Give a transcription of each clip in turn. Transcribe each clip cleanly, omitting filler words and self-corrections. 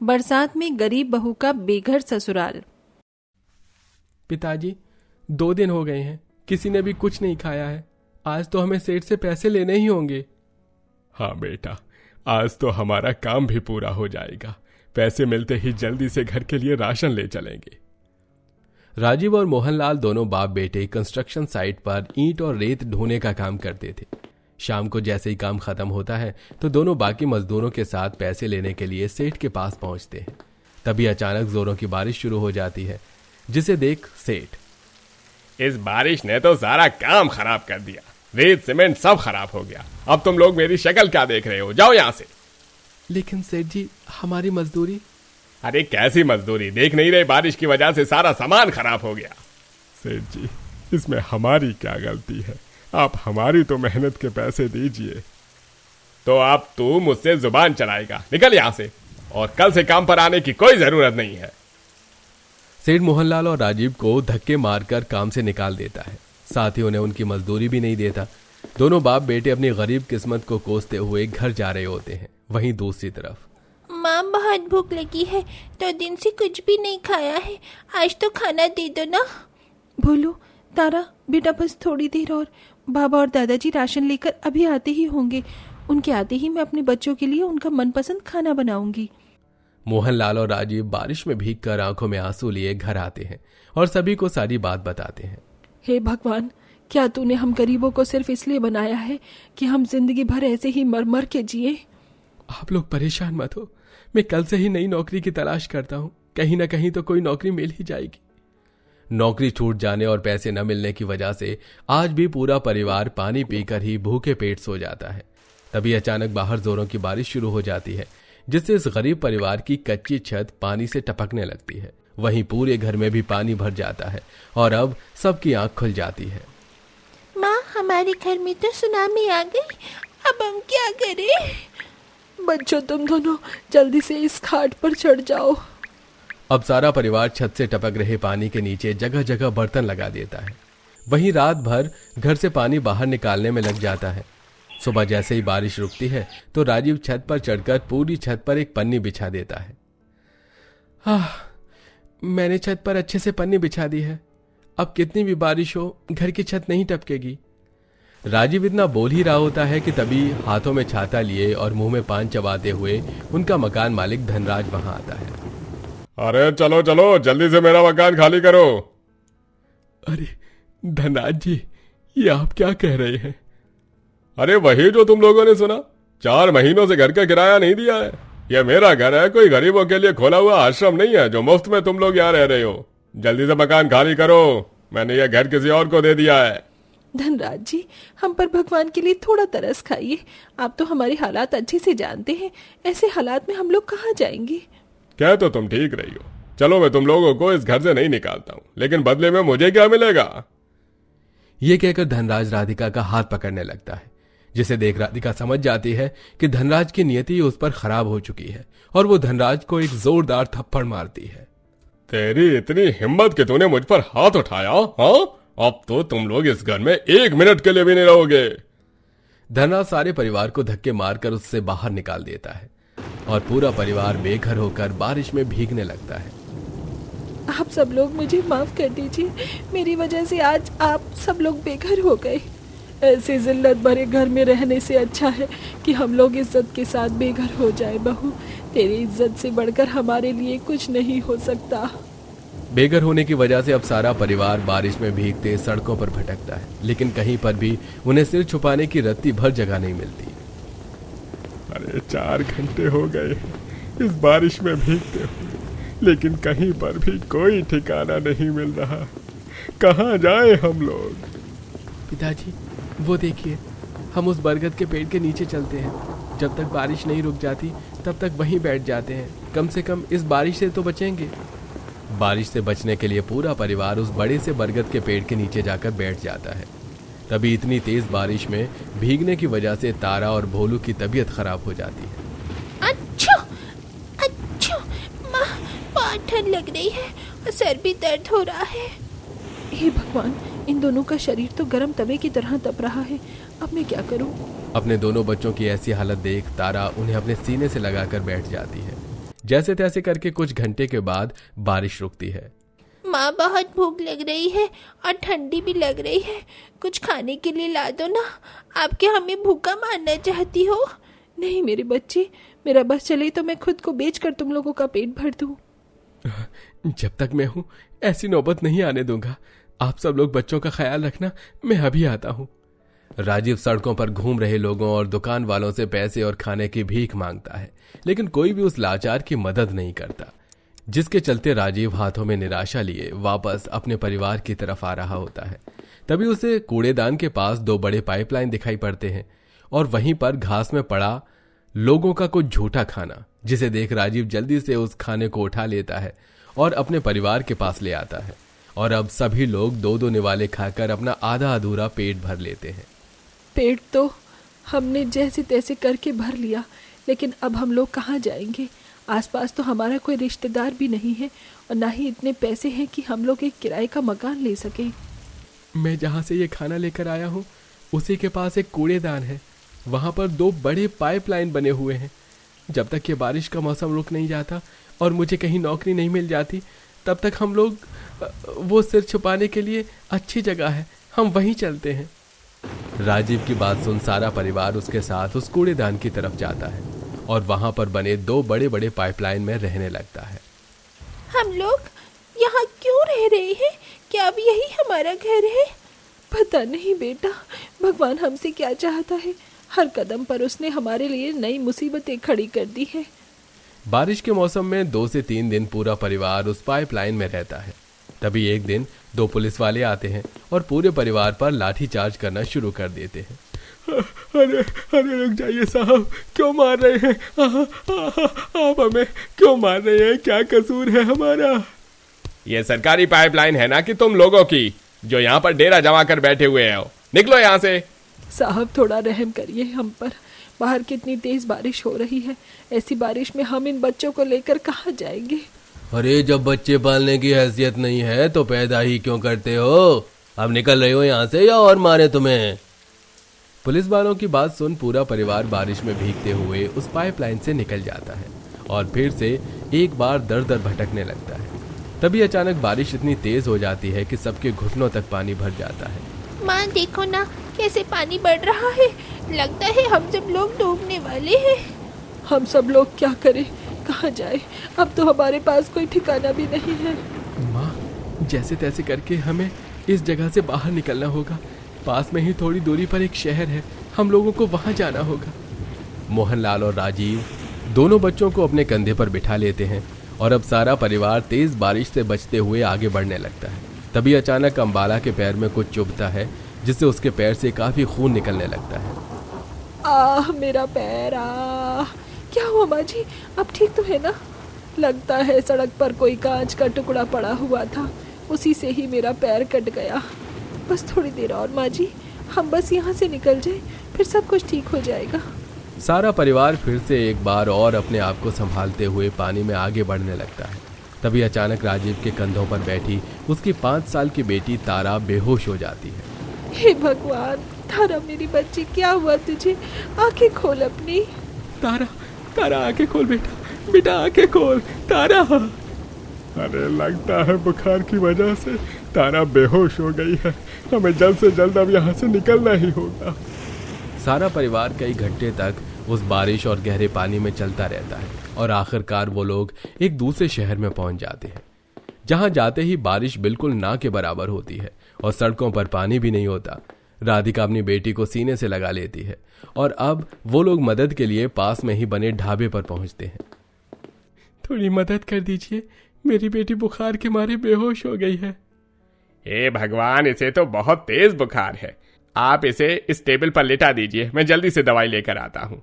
बरसात में गरीब बहू का बेघर ससुराल। पिताजी, 2 दिन हो गए हैं, किसी ने भी कुछ नहीं खाया है। आज तो हमें सेठ से पैसे लेने ही होंगे। हाँ बेटा, आज तो हमारा काम भी पूरा हो जाएगा। पैसे मिलते ही जल्दी से घर के लिए राशन ले चलेंगे। राजीव और मोहनलाल दोनों बाप बेटे कंस्ट्रक्शन साइट पर ईंट और रेत ढोने का काम करते थे। शाम को जैसे ही काम खत्म होता है तो दोनों बाकी मजदूरों के साथ पैसे लेने के लिए सेठ के पास पहुंचते हैं। तभी अचानक जोरों की बारिश शुरू हो जाती है, जिसे देख सेठ, इस बारिश ने तो सारा काम खराब कर दिया। रेत सीमेंट सब खराब हो गया। अब तुम लोग मेरी शक्ल क्या देख रहे हो? जाओ यहाँ से। लेकिन सेठ जी, हमारी मजदूरी। अरे कैसी मजदूरी? देख नहीं रहे बारिश की वजह से सारा सामान खराब हो गया। सेठ जी, इसमें हमारी क्या गलती है? आप हमारी तो मेहनत के पैसे दीजिए। तो अब तू मुझसे जुबान चलाएगा? निकल यहाँ से, और कल से काम पर आने की कोई जरूरत नहीं है। सेठ मोहनलाल और राजीव को धक्के मारकर काम से निकाल देता है, साथ ही उन्हें उनकी मजदूरी भी नहीं देता। दोनों बाप बेटे अपनी गरीब किस्मत को कोसते हुए घर जा रहे होते हैं। वहीं दूसरी तरफ, माँ बहुत भूख लगी है, 2 दिन से कुछ भी नहीं खाया है, आज तो खाना दे दो ना। भोलू, तारा, बेटा बस थोड़ी देर और, बाबा और दादाजी राशन लेकर अभी आते ही होंगे। उनके आते ही मैं अपने बच्चों के लिए उनका मनपसंद खाना बनाऊंगी। मोहनलाल और राजीव बारिश में भीगकर आंखों में आंसू लिए घर आते हैं और सभी को सारी बात बताते हैं। हे भगवान, क्या तूने हम गरीबों को सिर्फ इसलिए बनाया है कि हम जिंदगी भर ऐसे ही मर मर के जिए? आप लोग परेशान मत हो, मैं कल से ही नई नौकरी की तलाश करता हूँ। कहीं ना कहीं तो कोई नौकरी मिल ही जाएगी। नौकरी छूट जाने और पैसे न मिलने की वजह से आज भी पूरा परिवार पानी पीकर ही भूखे पेट सो जाता है। तभी अचानक बाहर जोरों की बारिश शुरू हो जाती है, जिससे इस गरीब परिवार की कच्ची छत पानी से टपकने लगती है। वहीं पूरे घर में भी पानी भर जाता है और अब सबकी आंख खुल जाती है। माँ, हमारे घर में तो सुनामी आ गई, अब हम क्या करें? बच्चों, तुम दोनों जल्दी से इस खाट पर चढ़ जाओ। अब सारा परिवार छत से टपक रहे पानी के नीचे जगह जगह बर्तन लगा देता है। वहीं रात भर घर से पानी बाहर निकालने में लग जाता है। सुबह जैसे ही बारिश रुकती है तो राजीव छत पर चढ़कर पूरी छत पर एक पन्नी बिछा देता है। मैंने छत पर अच्छे से पन्नी बिछा दी है, अब कितनी भी बारिश हो घर की छत नहीं टपकेगी। राजीव इतना बोल ही रहा होता है कि तभी हाथों में छाता लिए और मुंह में पान चबाते हुए उनका मकान मालिक धनराज वहां आता है। अरे चलो चलो, जल्दी से मेरा मकान खाली करो। अरे धनराज जी, ये आप क्या कह रहे हैं? अरे वही जो तुम लोगों ने सुना, 4 महीनों से घर का किराया नहीं दिया है। यह मेरा घर है, कोई गरीबों के लिए खोला हुआ आश्रम नहीं है जो मुफ्त में तुम लोग यहाँ रह रहे हो। जल्दी से मकान खाली करो, मैंने यह घर किसी और को दे दिया है। धनराज जी, हम पर भगवान के लिए थोड़ा तरस खाइए। आप तो हमारे हालात अच्छे से जानते हैं, ऐसे हालात में हम लोग कहाँ जाएंगे? क्या तो तुम ठीक रही हो। चलो, मैं तुम लोगों को इस घर से नहीं निकालता हूँ, लेकिन बदले में मुझे क्या मिलेगा? ये कहकर धनराज राधिका का हाथ पकड़ने लगता है, जिसे देख राधिका समझ जाती है कि धनराज की नियति उस पर खराब हो चुकी है और वो धनराज को एक जोरदार थप्पड़ मारती है। तेरी इतनी हिम्मत कि तूने मुझ पर हाथ उठाया? हाँ, अब तो तुम लोग इस घर में 1 मिनट के लिए भी नहीं रहोगे। धनराज सारे परिवार को धक्के मारकर उससे बाहर निकाल देता है और पूरा परिवार बेघर होकर बारिश में भीगने लगता है। आप सब लोग मुझे माफ कर दीजिए, मेरी वजह से आज आप सब लोग बेघर हो गए। ऐसे जिल्लत भरे घर में रहने से अच्छा है कि हम लोग इज्जत के साथ बेघर हो जाए। बहू, तेरी इज्जत से बढ़कर हमारे लिए कुछ नहीं हो सकता। बेघर होने की वजह से अब सारा परिवार बारिश में भीगते सड़कों पर भटकता है, लेकिन कहीं पर भी उन्हें सिर छुपाने की रत्ती भर जगह नहीं मिलती। अरे 4 घंटे हो गए इस बारिश में भीगते हुए, लेकिन कहीं पर भी कोई ठिकाना नहीं मिल रहा। कहाँ जाए हम लोग? पिताजी, वो देखिए, हम उस बरगद के पेड़ के नीचे चलते हैं। जब तक बारिश नहीं रुक जाती तब तक वहीं बैठ जाते हैं, कम से कम इस बारिश से तो बचेंगे। बारिश से बचने के लिए पूरा परिवार उस बड़े से बरगद के पेड़ के नीचे जाकर बैठ जाता है। तभी इतनी तेज बारिश में भीगने की वजह से तारा और भोलू की तबीयत खराब हो जाती है। अच्छा, माँ, बहुत ठंड लग रही है और सर भी दर्द हो रहा है। हे भगवान, इन दोनों का शरीर तो गर्म तवे की तरह तप रहा है, अब मैं क्या करूं? अपने दोनों बच्चों की ऐसी हालत देख तारा उन्हें अपने सीने से लगाकर बैठ जाती है, जैसे तैसे करके कुछ घंटे के बाद बारिश रुकती है। माँ बहुत भूख लग रही है और ठंडी भी लग रही है, कुछ खाने के लिए ला दो ना। आप क्या हमें भूखा मारना चाहती हो? नहीं मेरे बच्चे, मेरा बस चले तो मैं खुद को बेचकर तुम लोगों का पेट भर दूं। जब तक मैं हूं ऐसी नौबत नहीं आने दूंगा। आप सब लोग बच्चों का ख्याल रखना, मैं अभी आता हूं। राजीव सड़कों पर घूम रहे लोगों और दुकान वालों से पैसे और खाने की भीख मांगता है, लेकिन कोई भी उस लाचार की मदद नहीं करता, जिसके चलते राजीव हाथों में निराशा लिए वापस अपने परिवार की तरफ आ रहा होता है। तभी उसे कूड़ेदान के पास 2 बड़े पाइपलाइन दिखाई पड़ते हैं और वहीं पर घास में पड़ा लोगों का कुछ झूठा खाना, जिसे देख राजीव जल्दी से उस खाने को उठा लेता है और अपने परिवार के पास ले आता है। और अब सभी लोग 2-2 निवाले खाकर अपना आधा अधूरा पेट भर लेते हैं। पेट तो हमने जैसे तैसे करके भर लिया, लेकिन अब हम लोग कहाँ जाएंगे? आसपास तो हमारा कोई रिश्तेदार भी नहीं है और ना ही इतने पैसे हैं कि हम लोग एक किराए का मकान ले सकें। मैं जहाँ से ये खाना लेकर आया हूँ उसी के पास एक कूड़ेदान है। वहाँ पर 2 बड़े पाइपलाइन बने हुए हैं। जब तक ये बारिश का मौसम रुक नहीं जाता और मुझे कहीं नौकरी नहीं मिल जाती, तब तक हम लोग वो सिर छुपाने के लिए अच्छी जगह है, हम वहीं चलते हैं। राजीव की बात सुन सारा परिवार उसके साथ उस कूड़ेदान की तरफ जाता है और वहां पर बने 2 बड़े बड़े पाइपलाइन में रहने लगता है। हम लोग यहाँ क्यों रह रहे हैं? क्या अब यही हमारा घर है? पता नहीं बेटा, भगवान हमसे क्या चाहता है। हर कदम पर उसने हमारे लिए नई मुसीबतें खड़ी कर दी है। बारिश के मौसम में 2 से 3 दिन पूरा परिवार उस पाइपलाइन में रहता है। तभी एक दिन 2 पुलिस वाले आते हैं और पूरे परिवार पर लाठीचार्ज करना शुरू कर देते हैं। अरे अरे रुक जाइए साहब, क्यों मार रहे हैं? आप हमें क्यों मार रहे हैं? क्या कसूर है हमारा? ये सरकारी पाइपलाइन है ना कि तुम लोगों की, जो यहाँ पर डेरा जमा कर बैठे हुए हो? निकलो यहाँ से। साहब थोड़ा रहम करिए हम पर। बाहर कितनी तेज बारिश हो रही है, ऐसी बारिश में हम इन बच्चों को लेकर कहाँ जाएंगे? अरे जब बच्चे पालने की हैसियत नहीं है तो पैदा ही क्यों करते हो? अब निकल रहे हो यहाँ से या और मारे तुम्हें? पुलिस वालों की बात सुन पूरा परिवार बारिश में भीगते हुए उस पाइपलाइन से निकल जाता है और फिर से एक बार दर दर भटकने लगता है। तभी अचानक बारिश इतनी तेज हो जाती है कि सबके घुटनों तक पानी भर जाता है। माँ देखो ना कैसे पानी बढ़ रहा है, लगता है हम सब लोग डूबने वाले हैं। हम सब लोग क्या करें, कहाँ जाए? अब तो हमारे पास कोई ठिकाना भी नहीं है। माँ, जैसे तैसे करके हमें इस जगह से बाहर निकलना होगा। पास में ही थोड़ी दूरी पर एक शहर है, हम लोगों को वहाँ जाना होगा। मोहनलाल और राजीव दोनों बच्चों को अपने कंधे पर बिठा लेते हैं और अब सारा परिवार तेज बारिश से बचते हुए आगे बढ़ने लगता है। तभी अचानक अंबाला के पैर में कुछ चुभता है, जिससे उसके पैर से काफी खून निकलने लगता है। आह मेरा पैर, आह! क्या हुआ माँ जी, अब ठीक तो है ना? लगता है सड़क पर कोई कांच का टुकड़ा पड़ा हुआ था, उसी से ही मेरा पैर कट गया। बस थोड़ी देर और माँ जी, हम बस यहाँ से निकल जाए, फिर सब कुछ ठीक हो जाएगा। सारा परिवार फिर से एक बार और अपने आप को संभालते हुए पानी में आगे बढ़ने लगता है। तभी अचानक राजीव के कंधों पर बैठी उसकी 5 साल की बेटी तारा बेहोश हो जाती है। हे भगवान, तारा मेरी बच्ची, क्या हुआ तुझे? आंखें खोल अपनी। तारा, तारा आंखें खोल बेटा, बेटा आंखें खोल। तारा, अरे लगता है बुखार की वजह से तारा बेहोश हो गई है। हमें जल्द से जल्द अब यहाँ से निकलना ही होगा। सारा परिवार कई घंटे तक उस बारिश और गहरे पानी में चलता रहता है और आखिरकार वो लोग एक दूसरे शहर में पहुंच जाते हैं, जहां जाते ही बारिश बिल्कुल ना के बराबर होती है और सड़कों पर पानी भी नहीं होता। राधिका अपनी बेटी को सीने से लगा लेती है और अब वो लोग मदद के लिए पास में ही बने ढाबे पर पहुंचते हैं। थोड़ी मदद कर दीजिए, मेरी बेटी बुखार के मारे बेहोश हो गई है। हे भगवान, इसे तो बहुत तेज बुखार है। आप इसे इस टेबल पर लेटा दीजिए, मैं जल्दी से दवाई लेकर आता हूँ।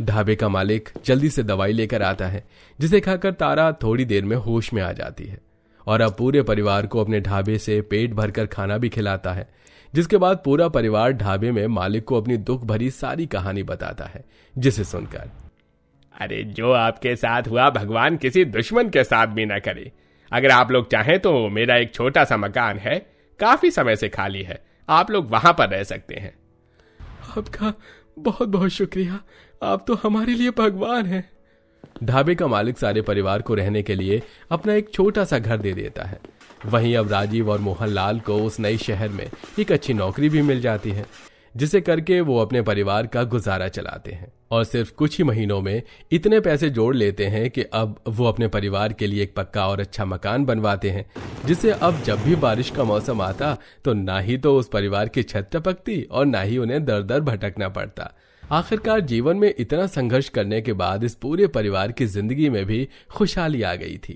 ढाबे का मालिक जल्दी से दवाई लेकर आता है, जिसे खाकर तारा थोड़ी देर में होश में आ जाती है और अब पूरे परिवार को अपने ढाबे से पेट भरकर खाना भी खिलाता है। जिसके बाद पूरा परिवार ढाबे में मालिक को अपनी दुख भरी सारी कहानी बताता है, जिसे सुनकर अरे जो आपके साथ हुआ भगवान किसी दुश्मन के साथ भी ना करे। अगर आप लोग चाहें तो मेरा एक छोटा सा मकान है, काफी समय से खाली है, आप लोग वहां पर रह सकते हैं। आपका बहुत बहुत शुक्रिया, आप तो हमारे लिए भगवान हैं। ढाबे का मालिक सारे परिवार को रहने के लिए अपना एक छोटा सा घर दे देता है। वहीं अब राजीव और मोहनलाल को उस नई शहर में एक अच्छी नौकरी भी मिल जाती है, जिसे करके वो अपने परिवार का गुजारा चलाते हैं और सिर्फ कुछ ही महीनों में इतने पैसे जोड़ लेते हैं कि अब वो अपने परिवार के लिए एक पक्का और अच्छा मकान बनवाते हैं, जिससे अब जब भी बारिश का मौसम आता तो ना ही तो उस परिवार की छत टपकती और ना ही उन्हें दर दर भटकना पड़ता। आखिरकार जीवन में इतना संघर्ष करने के बाद इस पूरे परिवार की जिंदगी में भी खुशहाली आ गई थी।